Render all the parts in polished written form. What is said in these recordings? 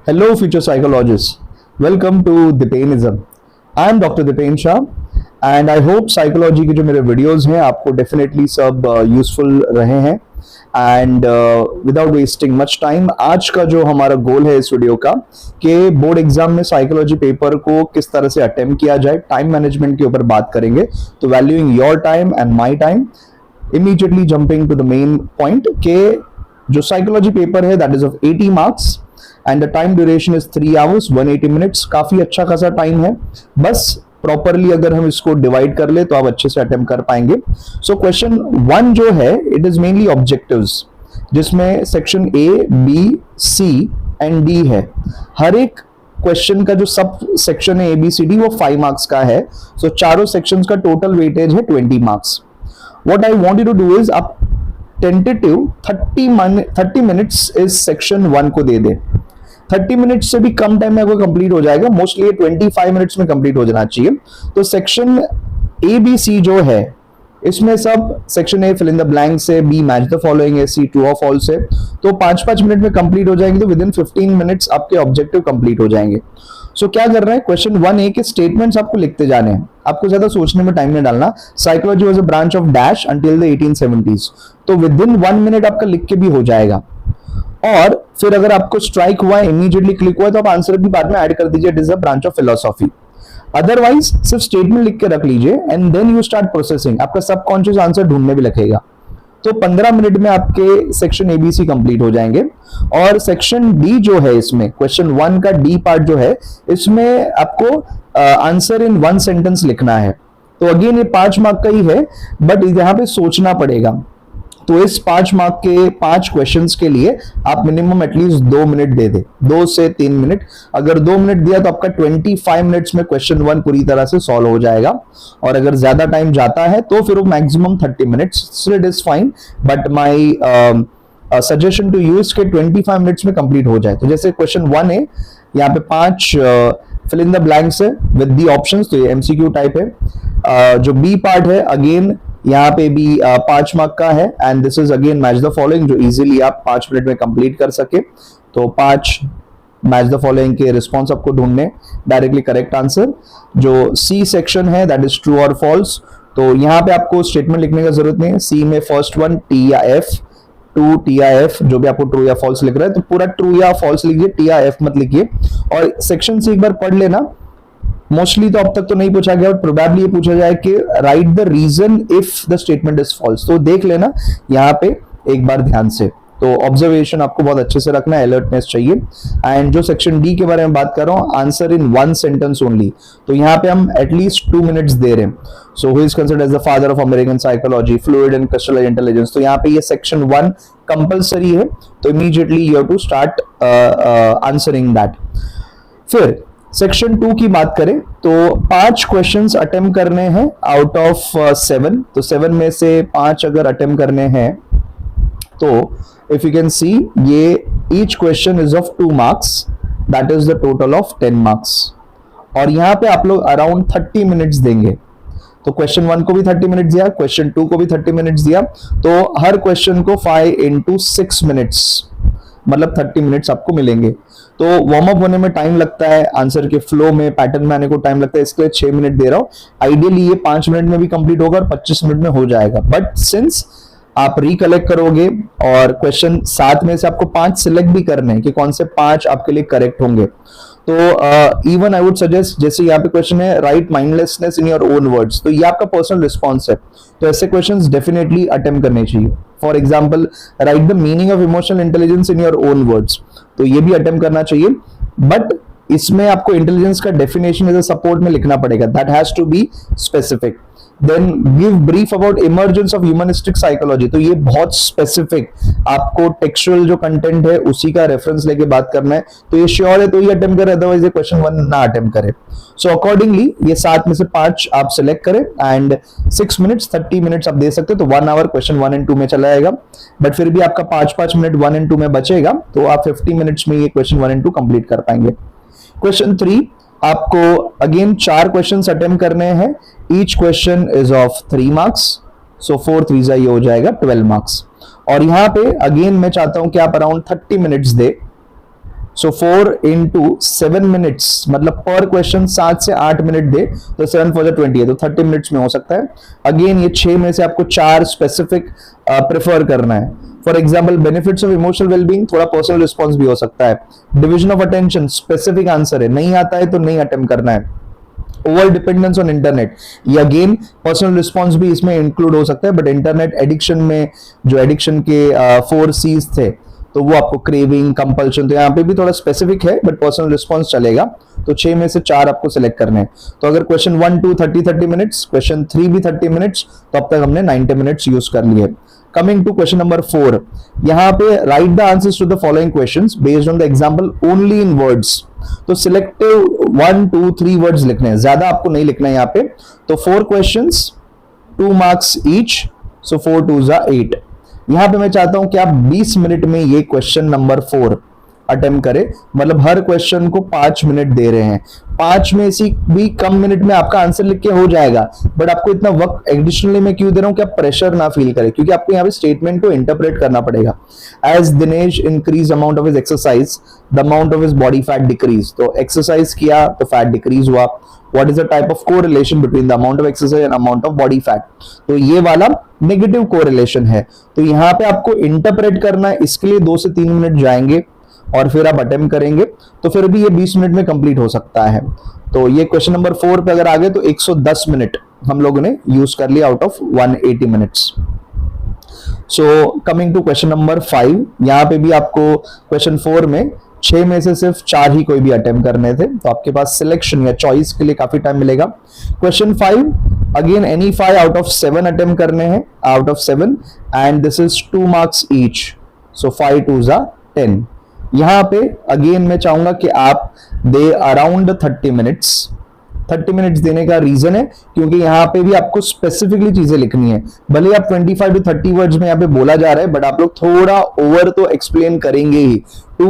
Hello, future psychologists. Welcome to Dipainism. I am Dr. Dipain Shah, and I hope psychology के जो मेरे videos हैं आपको definitely सब useful रहे हैं. And without wasting much time, आज का जो हमारा गोल है इस वीडियो का कि बोर्ड एग्जाम में साइकोलॉजी पेपर को किस तरह से अटेम्प्ट किया जाए, टाइम मैनेजमेंट के ऊपर बात करेंगे. तो valuing your time and my time, immediately jumping to the main point के जो साइकोलॉजी पेपर है that is of 80 marks and the time duration is 3 hours 180 minutes. काफी अच्छा खासा टाइम है, बस प्रॉपरली अगर हम इसको डिवाइड कर ले तो आप अच्छे से अटेम्प्ट कर पाएंगे. सो क्वेश्चन 1 जो है इट इज मेनली ऑब्जेक्टिव्स, जिसमें section A, B, C and D है. हर एक क्वेश्चन का जो सब सेक्शन है ABCD वो 5 मार्क्स का है. सो चारों सेक्शंस का टोटल वेटेज है 20 marks. What I want you to do is आप टेंटेटिव 30 मिनट्स इस सेक्शन 1 को दे दे. 30 मिनट्स से भी कम टाइम में आपको कंप्लीट हो जाएगा. मोस्टली 25 मिनट्स में कंप्लीट हो जाना चाहिए. तो सेक्शन ABC जो है इसमें सब section A fill in the blanks है, बी मैच द फॉलोइंग है, सी ट्रू और फॉल्स है. तो 5-5 मिनट में कंप्लीट हो जाएंगे. तो विद इन 15 मिनट्स आपके ऑब्जेक्टिव कंप्लीट हो जाएंगे. सो क्या कर रहे हैं, क्वेश्चन 1A के स्टेटमेंट्स आपको लिखते जाने हैं. आपको ज्यादा सोचने में टाइम नहीं डालना. Psychology was a branch of dash until the 1870s. तो विद इन 1 मिनट आपका लिख के भी हो जाएगा. और फिर अगर आपको स्ट्राइक हुआ है, इमीडिएटली क्लिक हुआ है, तो आप आंसर भी बाद में ऐड कर दीजिए. It is a branch of philosophy. Otherwise सिर्फ स्टेटमेंट लिख के रख लीजिए and then you start processing. आपका सबकॉन्शियस आंसर ढूंढने भी लगेगा. तो 15 मिनट में आपके सेक्शन ABC कंप्लीट हो जाएंगे. और सेक्शन D जो है, इसमें क्वेश्चन 1 का D पार्ट जो है, इसमें आपको आंसर इन 1 सेंटेंस लिखना है. तो अगेन ये 5 मार्क का ही है, बट यहाँ पे सोचना पड़ेगा. तो इस 5 मार्क के 5 क्वेश्चंस के लिए आप मिनिमम एटलीस्ट 2 मिनट दे दे, 2 से 3 मिनट. अगर 2 मिनट दिया तो आपका 25 मिनट्स में क्वेश्चन 1 पूरी तरह से सॉल्व हो जाएगा. और अगर ज्यादा टाइम जाता है तो फिर वो maximum 30 minutes. So it is fine, but my suggestion to you is के 25 मिनट्स में कंप्लीट हो जाए. तो जैसे क्वेश्चन 1 है, यहाँ पे 5 फिल इन द ब्लैंक्स है विद दी ऑप्शंस. तो ये MCQ टाइप है. जो B पार्ट है अगेन यहाँ पे भी 5 मार्क का है and this is again match the following, जो इजीली आप 5 मिनट में कंप्लीट कर सके. तो 5 मैच द फॉलोइंग के रिस्पॉन्स आपको ढूंढने, डायरेक्टली करेक्ट आंसर. जो C सेक्शन है दैट इज ट्रू और फॉल्स. तो यहाँ पे आपको स्टेटमेंट लिखने का जरूरत नहीं है. C में फर्स्ट वन T या F, 2 T या F, जो भी आपको ट्रू या फॉल्स लिख रहा है तो पूरा ट्रू या फॉल्स लिखिए, T या F मत लिखिए. और सेक्शन C एक बार पढ़ लेना. मोस्टली तो अब तक तो नहीं पूछा गया, बट प्रोबेबली ये पूछा जाए कि write the reason if the statement is false. तो देख लेना यहाँ पे एक बार ध्यान से. तो ऑब्जर्वेशन आपको बहुत अच्छे से रखना है, अलर्टनेस चाहिए. एंड जो सेक्शन D के बारे में बात कर रहा हूँ, आंसर इन 1 सेंटेंस ओनली. तो यहाँ पे हम एटलीस्ट 2 मिनट्स दे रहे हैं. So who is considered as the father of American psychology, fluid and crystallised intelligence. तो यहाँ पे ये सेक्शन 1 कंपल्सरी है. तो immediately you have to start answering that. फिर सेक्शन 2 की बात करें तो 5 क्वेश्चंस अटेम्प्ट करने हैं आउट ऑफ 7. तो 7 में से 5 अगर अटेम्प्ट करने हैं तो इफ यू कैन सी ये each question is of 2 marks, that is the total of 10 marks. और यहाँ पे आप लोग अराउंड 30 मिनट्स देंगे. तो क्वेश्चन 1 को भी 30 मिनट्स दिया, क्वेश्चन 2 को भी 30 मिनट्स दिया. तो हर क्वेश्चन को 5 into 6 मिनट्स, मतलब 30 मिनट्स आपको मिलेंगे. तो वार्म अप होने में टाइम लगता है, आंसर के फ्लो में, पैटर्न में आने को टाइम लगता है, इसके लिए 6 मिनट दे रहा हूं. आइडियली ये 5 मिनट में भी कंप्लीट होगा और 25 मिनट में हो जाएगा. बट सिंस आप रिकलेक्ट करोगे और क्वेश्चन 7 में से आपको 5 सिलेक्ट भी करने हैं कि कौन से 5 आपके लिए करेक्ट होंगे. तो इवन आई वुड सजेस्ट, जैसे यहाँ पे क्वेश्चन है write mindlessness in your own words, तो ये आपका पर्सनल रिस्पॉन्स है. तो ऐसे क्वेश्चंस डेफिनेटली अटेम्प्ट करने चाहिए. For example right the meaning of emotional intelligence in your own words, तो ये भी अटेम्प्ट करना चाहिए. बट इसमें आपको इंटेलिजेंस का डेफिनेशन एज अ सपोर्ट में लिखना पड़ेगा. That has to be specific. Then give brief about emergence of humanistic psychology. तो ये बहुत स्पेसिफिक, आपको टेक्सचुअल जो कंटेंट है उसी का रेफरेंस लेके बात करना है. तो ये श्योर है तो ये अटेम्प्ट करें, अदरवाइज ये क्वेश्चन 1 ना अटेम्प्ट करें. सो अकॉर्डिंगली ये 7 में से 5 आप सिलेक्ट करें एंड 6 मिनट्स 30 मिनट्स आप दे सकते हो. तो 1 आवर क्वेश्चन 1 and 2 में चला जाएगा. बट फिर भी आपका 5-5 मिनट 1 and 2 में बचेगा. तो आप 50 मिनट्स में ये क्वेश्चन 1 and 2 कंप्लीट कर पाएंगे. क्वेश्चन 3 आपको अगेन 4 क्वेश्चंस अटेम्प्ट करने हैं. Each question is of 3 marks. So 4 3 ये हो जाएगा 12 मार्क्स. और यहाँ पे अगेन मैं चाहता हूं कि आप अराउंड 30 मिनट्स दे सो 4 into 7 मिनट्स, मतलब पर क्वेश्चन 7 से 8 मिनट दे तो 7 4 20 है, तो 30 मिनट्स में हो सकता है। अगेन ये 6 में से आपको 4 स्पेसिफिक प्रेफर करना है। For example benefits of emotional wellbeing, थोड़ा पर्सनल रिस्पॉन्स भी हो सकता है। Division of attention specific answer है, नहीं आता है तो नहीं अटेम्प्ट करना है। ओवर डिपेंडेंस ऑन इंटरनेट, ये अगेन पर्सनल रिस्पॉन्स भी इसमें इंक्लूड हो सकता है, बट इंटरनेट एडिक्शन में जो एडिक्शन के 4 C's थे, तो वो आपको क्रेविंग, कंपल्शन, तो यहाँ पे भी थोड़ा स्पेसिफिक है बट पर्सनल रिस्पॉन्स चलेगा। तो 6 में से 4 आपको सिलेक्ट करने हैं। तो अगर क्वेश्चन 1 2 30 मिनट्स, क्वेश्चन 3 भी 30 मिनट्स, तो अब तक हमने 90 मिनट्स यूज कर लिए। कमिंग टू क्वेश्चन नंबर 4, यहाँ पे write the answers to the following questions based on the example only in words. तो सिलेक्टिव 1 2 3 वर्ड्स लिखने हैं, ज्यादा आपको नहीं लिखना है यहाँ पे। तो 4 क्वेश्चंस, 2 मार्क्स ईच, सो 4 2 8। यहां पे मैं चाहता हूं कि आप 20 मिनट में ये क्वेश्चन नंबर 4 अटेम्प्ट करें, मतलब हर क्वेश्चन को 5 मिनट दे रहे हैं। 5 में से भी कम मिनट में आपका आंसर लिख के हो जाएगा, बट आपको इतना वक्त एडिशनली मैं क्यों दे रहा हूं कि आप प्रेशर ना फील करें, क्योंकि आपको यहाँ पे स्टेटमेंट को इंटरप्रेट करना पड़ेगा। As Dinesh increase amount of his exercise, the amount of his body fat decrease. तो एक्सरसाइज किया तो फैट डिक्रीज हुआ। What is the type of correlation between the amount of exercise and amount of body fat? तो ये वाला negative correlation है। तो यहाँ पे आपको इंटरप्रेट करना है, इसके लिए 2 से 3 मिनट जाएंगे और फिर आप अटेम्प्ट करेंगे, तो फिर भी ये 20 मिनट में कंप्लीट हो सकता है। तो ये क्वेश्चन नंबर 4 पे अगर आ गए तो 110 मिनट हम लोगों ने यूज कर लिया out of 180 minutes. So coming to question number 5, यहाँ पे भी आपको क्वेश्चन 4 में 6 में से सिर्फ 4 ही कोई भी अटेम्प्ट करने थे, तो आपके पास सिलेक्शन या चॉइस के लिए काफी टाइम मिलेगा। Question 5, again any 5 out of 7 attempt करने हैं, out of 7, and this is 2 marks each, सो 5 2 10। यहां पे अगेन मैं चाहूंगा कि आप दे अराउंड 30 मिनट्स। 30 मिनट्स देने का रीजन है क्योंकि यहाँ पे भी आपको स्पेसिफिकली चीजें लिखनी है। भले आप 25 to 30 वर्ड्स में यहाँ पे बोला जा रहा है, बट आप लोग थोड़ा ओवर तो एक्सप्लेन करेंगे ही to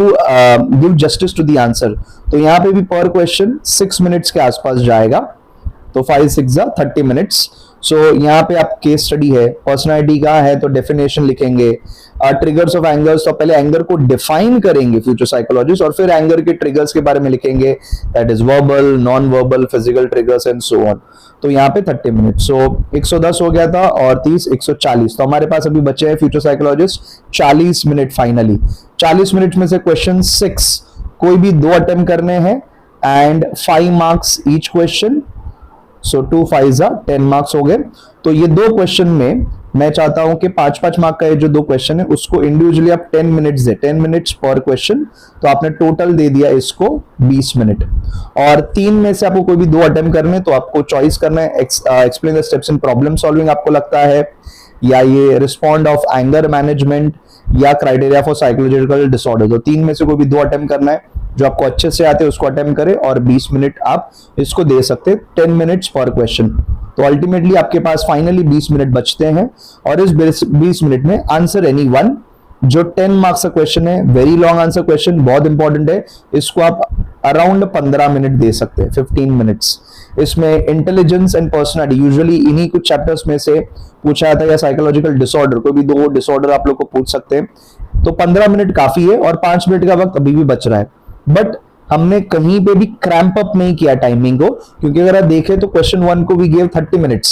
give justice to the answer. तो यहाँ पे भी पर क्वेश्चन 6 मिनट्स के आसपास जाएगा, तो 5 6 30 मिनट्स। सो यहाँ पे आप केस स्टडी है, पर्सनालिटी का है तो डेफिनेशन लिखेंगे। ट्रिगर्स ऑफ एंगर्स, तो पहले एंगर को डिफाइन करेंगे फ्यूचर साइकोलॉजिस्ट, और फिर एंगर के ट्रिगर्स के बारे में लिखेंगे, that is verbal, non verbal, physical triggers and so on. तो यहाँ पे 30 मिनट, सो 110 हो गया था और 30 140। तो हमारे पास अभी बचे हैं future psychologist 40 minute finally. 40 minute में से क्वेश्चन 6 कोई भी 2 अटेम्प्ट करने हैं and 5 marks each question, so 2 5 10 marks हो गए। तो ये 2 क्वेश्चन में मैं चाहता हूं कि 5-5 मार्क का ये जो 2 क्वेश्चन है उसको इंडिविजुअली आप 10 मिनट्स दे, 10 मिनट्स पर क्वेश्चन। तो आपने टोटल दे दिया इसको 20 मिनट। और 3 में से आपको कोई भी 2 अटेम्प्ट करने, तो आपको चॉइस करना है explain the steps in problem solving आपको लगता है, या ये रिस्पॉन्ड ऑफ एंगर मैनेजमेंट, या क्राइटेरिया फॉर साइकोलॉजिकल डिसऑर्डर। तो 3 में से कोई भी 2 अटेम्प्ट करना है, जो आपको अच्छे से आते हैं उसको अटेम्प्ट करें, और 20 मिनट आप इसको दे सकते हैं, 10 मिनट्स पर क्वेश्चन। तो अल्टीमेटली आपके पास फाइनली 20 मिनट बचते हैं, और इस 20 मिनट में आंसर एनी वन, जो 10 मार्क्स का क्वेश्चन है, वेरी लॉन्ग आंसर क्वेश्चन, बहुत इंपॉर्टेंट है, इसको आप अराउंड 15 मिनट दे सकते हैं, 15 मिनट्स। इसमें इंटेलिजेंस एंड पर्सनालिटी यूजुअली इन्हीं कुछ चैप्टर्स में से पूछा जाता है, या साइकोलॉजिकल डिसऑर्डर, कोई भी 2 डिसऑर्डर आप लोग को पूछ सकते हैं। तो 15 मिनट काफी है, और 5 मिनट का वक्त अभी भी बच रहा है, बट हमने कहीं पे भी क्रैम्प अप नहीं किया टाइमिंग को, क्योंकि अगर आप देखें तो क्वेश्चन 1 को वी गिव 30 मिनट्स,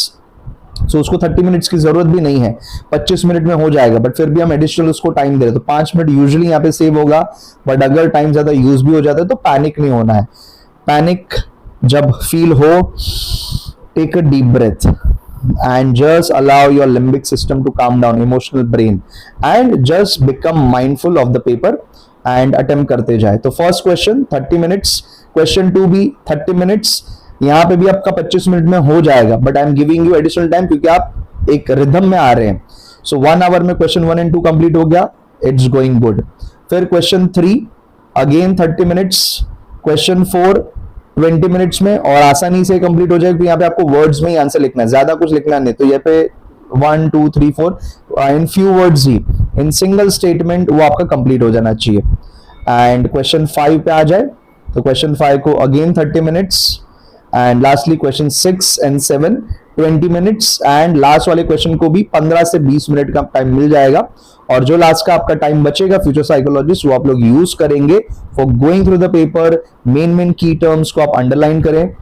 सो उसको 30 मिनट्स की जरूरत भी नहीं है, 25 मिनट में हो जाएगा, बट फिर भी हम एडिशनल उसको टाइम दे रहे हैं, तो 5 मिनट यूजुअली यहाँ पे सेव होगा। बट अगर टाइम ज्यादा यूज भी हो जाता है तो पैनिक नहीं होना है। पैनिक जब फील हो, take a deep breath and just allow your limbic system to calm down, emotional brain, and just become mindful of the paper and attempt करते जाए। तो फर्स्ट क्वेश्चन 30 मिनट्स, क्वेश्चन 2 भी 30 minutes, यहाँ पे भी आपका 25 मिनट में हो जाएगा, but I am giving you additional time क्योंकि आप एक रिदम में आ रहे हैं। सो 1 आवर में क्वेश्चन 1 and 2 कंप्लीट हो गया, इट्स गोइंग गुड। फिर question 3 again 30 minutes, question 4 20 minutes में, और आसानी से कंप्लीट हो जाएगा क्योंकि यहाँ पे आपको वर्ड्स में ही आंसर लिखना है, ज्यादा कुछ लिखना नहीं। तो यहाँ पे 1 2 3 4 in few words he, in single statement वो आपका कंप्लीट हो जाना चाहिए। एंड क्वेश्चन 5 पे आ जाए, तो क्वेश्चन 5 को again 30 minutes, and lastly question 6 and 7 20 minutes and last वाले क्वेश्चन को भी 15 से 20 मिनट का टाइम मिल जाएगा। और जो लास्ट का आपका टाइम बचेगा फ्यूचर साइकोलॉजिस्ट, वो आप लोग यूज करेंगे for going through the paper. Main की टर्म्स को आप अंडरलाइन करें,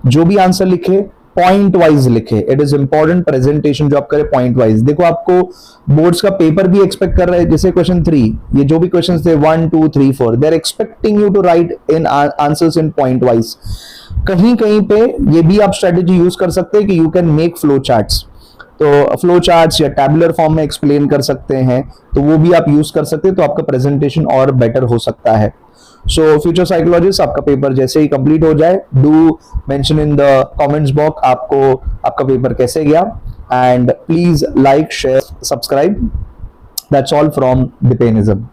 जो भी आंसर लिखे पॉइंट वाइज लिखे। इट इज इंपॉर्टेंट प्रेजेंटेशन जो आप करें पॉइंट वाइज। देखो आपको बोर्ड्स का पेपर भी एक्सपेक्ट कर रहे हैं, जैसे क्वेश्चन 3, ये जो भी क्वेश्चन थे 1 2 3 4, they are expecting you to write in answers in point wise. कहीं कहीं पे ये भी आप स्ट्रेटेजी यूज कर सकते हैं कि you can make flow charts, तो फ्लो चार्ट्स या टैबुलर फॉर्म में एक्सप्लेन कर सकते हैं, तो वो भी आप यूज कर सकते हैं, तो आपका प्रेजेंटेशन और बेटर हो सकता है। सो फ्यूचर साइकोलॉजिस्ट आपका पेपर जैसे ही कंप्लीट हो जाए, do mention in the comments box आपको आपका पेपर कैसे गया, and please like share subscribe. That's all from the पेनिज्म।